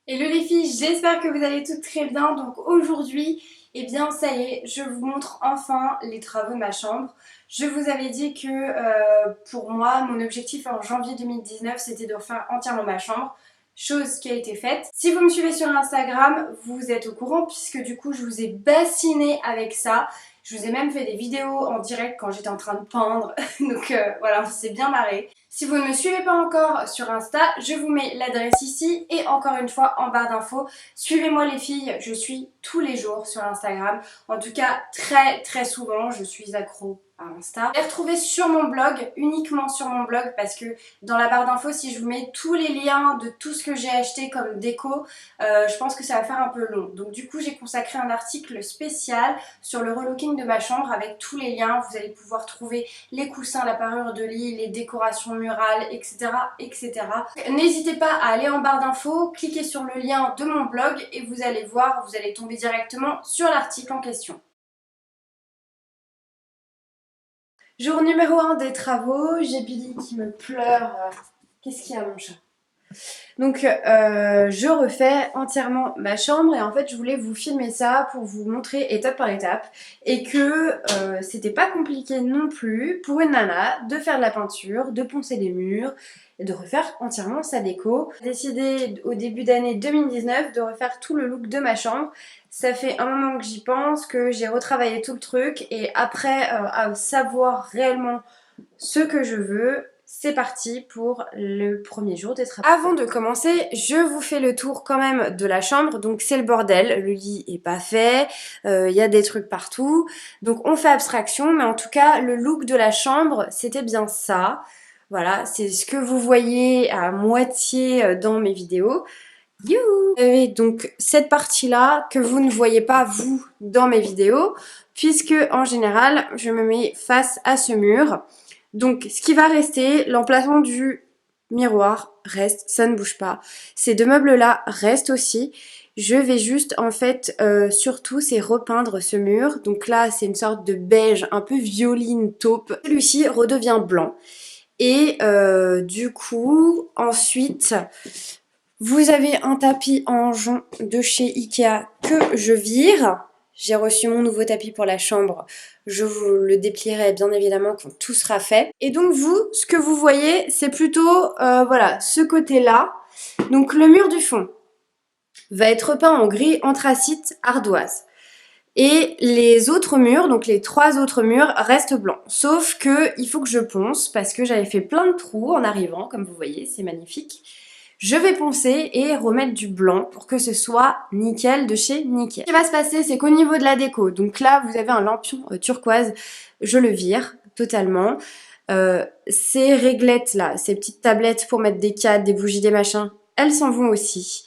Hello les filles, j'espère que vous allez toutes très bien. Donc aujourd'hui, eh bien ça y est, je vous montre enfin les travaux de ma chambre. Je vous avais dit que pour moi, mon objectif en janvier 2019, c'était de refaire entièrement ma chambre. Chose qui a été faite. Si vous me suivez sur Instagram, vous êtes au courant puisque du coup je vous ai bassiné avec ça. Je vous ai même fait des vidéos en direct quand j'étais en train de peindre. Donc voilà, on s'est bien marré. Si vous ne me suivez pas encore sur Insta, je vous mets l'adresse ici et encore une fois en barre d'infos. Suivez-moi les filles, je suis tous les jours sur Instagram. En tout cas, très souvent, je suis accro à Insta. Je vais retrouver sur mon blog, uniquement sur mon blog, parce que dans la barre d'infos, si je vous mets tous les liens de tout ce que j'ai acheté comme déco, je pense que ça va faire un peu long. Donc du coup, j'ai consacré un article spécial sur le relooking de ma chambre avec tous les liens. Vous allez pouvoir trouver les coussins, la parure de lit, les décorations murales, etc. etc. N'hésitez pas à aller en barre d'infos, cliquez sur le lien de mon blog et vous allez voir, vous allez tomber directement sur l'article en question. Jour numéro 1 des travaux, j'ai Billy qui me pleure. Qu'est-ce qu'il y a mon chat? Donc je refais entièrement ma chambre et en fait je voulais vous filmer ça pour vous montrer étape par étape et que c'était pas compliqué non plus pour une nana de faire de la peinture, de poncer les murs et de refaire entièrement sa déco. J'ai décidé au début d'année 2019 de refaire tout le look de ma chambre. Ça fait un moment que j'y pense, que j'ai retravaillé tout le truc et après à savoir réellement ce que je veux, c'est parti pour le premier jour des travaux. Avant de commencer, je vous fais le tour quand même de la chambre. Donc c'est le bordel, le lit est pas fait, il y a des trucs partout. Donc on fait abstraction, mais en tout cas le look de la chambre, c'était bien ça. Voilà, c'est ce que vous voyez à moitié dans mes vidéos. Youhou! Vous avez donc cette partie-là que vous ne voyez pas vous dans mes vidéos, puisque en général, je me mets face à ce mur. Donc ce qui va rester, l'emplacement du miroir reste, ça ne bouge pas. Ces deux meubles-là restent aussi. Je vais juste en fait surtout c'est repeindre ce mur. Donc là c'est une sorte de beige un peu violine taupe. Celui-ci redevient blanc. Et du coup ensuite vous avez un tapis en jonc de chez Ikea que je vire. J'ai reçu mon nouveau tapis pour la chambre. Je vous le déplierai bien évidemment quand tout sera fait. Et donc vous, ce que vous voyez, c'est plutôt voilà, ce côté-là. Donc le mur du fond va être peint en gris anthracite ardoise. Et les autres murs, donc les trois autres murs, restent blancs. Sauf que il faut que je ponce parce que j'avais fait plein de trous en arrivant, comme vous voyez, c'est magnifique. Je vais poncer et remettre du blanc pour que ce soit nickel de chez Nickel. Ce qui va se passer, c'est qu'au niveau de la déco, donc là vous avez un lampion turquoise, je le vire totalement. Ces réglettes là, ces petites tablettes pour mettre des cadres, des bougies, des machins, elles s'en vont aussi.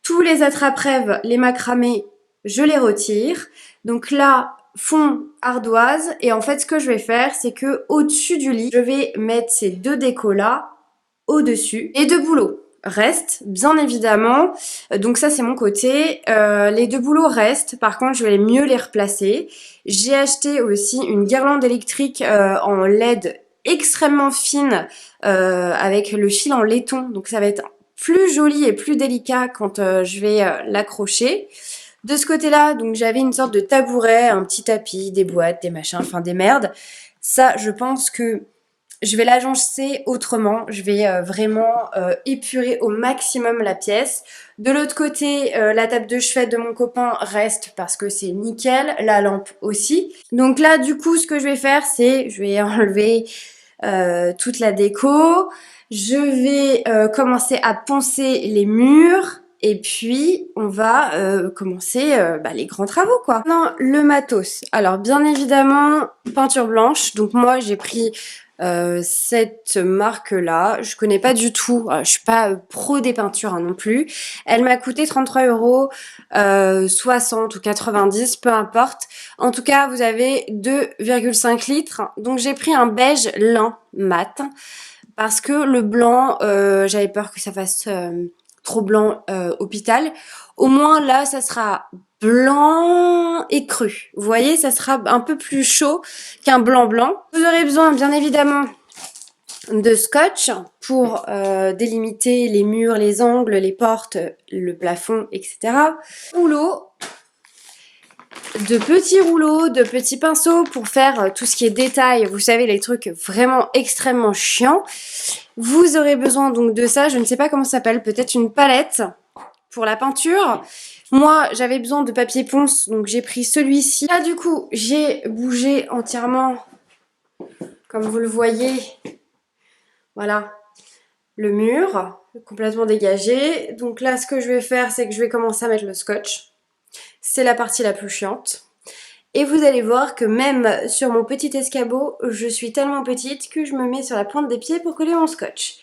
Tous les attrape-rêves, les macramés, je les retire. Donc là, fond ardoise. Et en fait, ce que je vais faire, c'est que au-dessus du lit, je vais mettre ces deux décos là au-dessus. Les deux boulots restent, bien évidemment. Donc ça, c'est mon côté. Les deux boulots restent. Par contre, je vais mieux les replacer. J'ai acheté aussi une guirlande électrique en LED extrêmement fine avec le fil en laiton. Donc ça va être plus joli et plus délicat quand je vais l'accrocher. De ce côté-là, donc j'avais une sorte de tabouret, un petit tapis, des boîtes, des machins, enfin des merdes. Ça, je pense que je vais l'agencer autrement. Je vais vraiment épurer au maximum la pièce. De l'autre côté, la table de chevet de mon copain reste parce que c'est nickel. La lampe aussi. Donc là, du coup, ce que je vais faire, c'est je vais enlever toute la déco. Je vais commencer à poncer les murs. Et puis, on va commencer les grands travaux, quoi. Non, le matos. Alors, bien évidemment, peinture blanche. Donc, moi, j'ai pris cette marque-là. Je connais pas du tout. Je suis pas pro des peintures non plus. Elle m'a coûté 33 €, 60 ou 90, peu importe. En tout cas, vous avez 2,5 litres. Donc, j'ai pris un beige lin mat. Parce que le blanc, j'avais peur que ça fasse trop blanc hôpital. Au moins là, ça sera blanc et cru. Vous voyez, ça sera un peu plus chaud qu'un blanc blanc. Vous aurez besoin, bien évidemment, de scotch pour délimiter les murs, les angles, les portes, le plafond, etc. Rouleau, de petits rouleaux, de petits pinceaux pour faire tout ce qui est détail. Vous savez, les trucs vraiment extrêmement chiants. Vous aurez besoin donc de ça. Je ne sais pas comment ça s'appelle. Peut-être une palette pour la peinture. Moi, j'avais besoin de papier ponce, donc j'ai pris celui-ci. Là, du coup, j'ai bougé entièrement, comme vous le voyez, voilà, le mur, complètement dégagé. Donc là, ce que je vais faire, c'est que je vais commencer à mettre le scotch. C'est la partie la plus chiante. Et vous allez voir que même sur mon petit escabeau, je suis tellement petite que je me mets sur la pointe des pieds pour coller mon scotch.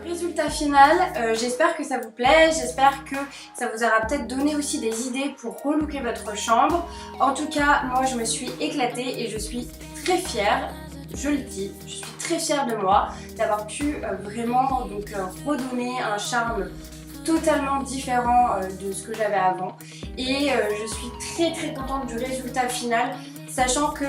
Résultat final, j'espère que ça vous plaît, j'espère que ça vous aura peut-être donné aussi des idées pour relooker votre chambre. En tout cas, moi je me suis éclatée et je suis très fière, je le dis, je suis très fière de moi d'avoir pu vraiment redonner un charme totalement différent de ce que j'avais avant et je suis très contente du résultat final. Sachant que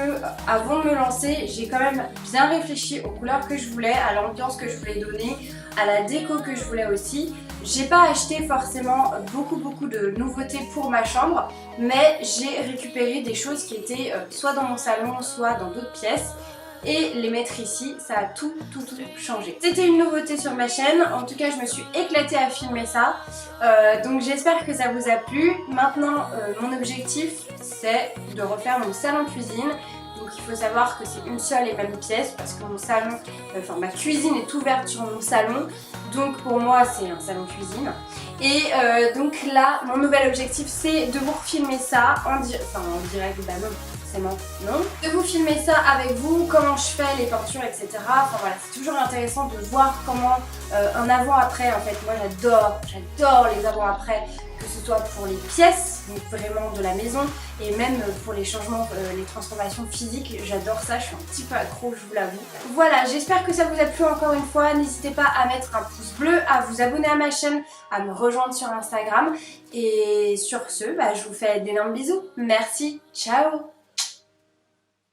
avant de me lancer, j'ai quand même bien réfléchi aux couleurs que je voulais, à l'ambiance que je voulais donner, à la déco que je voulais aussi. J'ai pas acheté forcément beaucoup de nouveautés pour ma chambre, mais j'ai récupéré des choses qui étaient soit dans mon salon, soit dans d'autres pièces. Et les mettre ici, ça a tout changé. C'était une nouveauté sur ma chaîne, en tout cas je me suis éclatée à filmer ça. Donc j'espère que ça vous a plu. Maintenant mon objectif c'est de refaire mon salon cuisine. Donc il faut savoir que c'est une seule et même pièce parce que mon salon, ma cuisine est ouverte sur mon salon. Donc pour moi c'est un salon cuisine. Et donc là mon nouvel objectif c'est de vous refilmer ça en direct, bah non. Non. De vous filmer ça avec vous, comment je fais les peintures, etc. Enfin voilà, c'est toujours intéressant de voir comment un avant-après en fait. Moi j'adore les avant-après, que ce soit pour les pièces, donc vraiment de la maison, et même pour les changements, les transformations physiques, j'adore ça, je suis un petit peu accro, je vous l'avoue. Voilà, j'espère que ça vous a plu encore une fois, n'hésitez pas à mettre un pouce bleu, à vous abonner à ma chaîne, à me rejoindre sur Instagram, et sur ce, je vous fais d'énormes bisous, merci, ciao.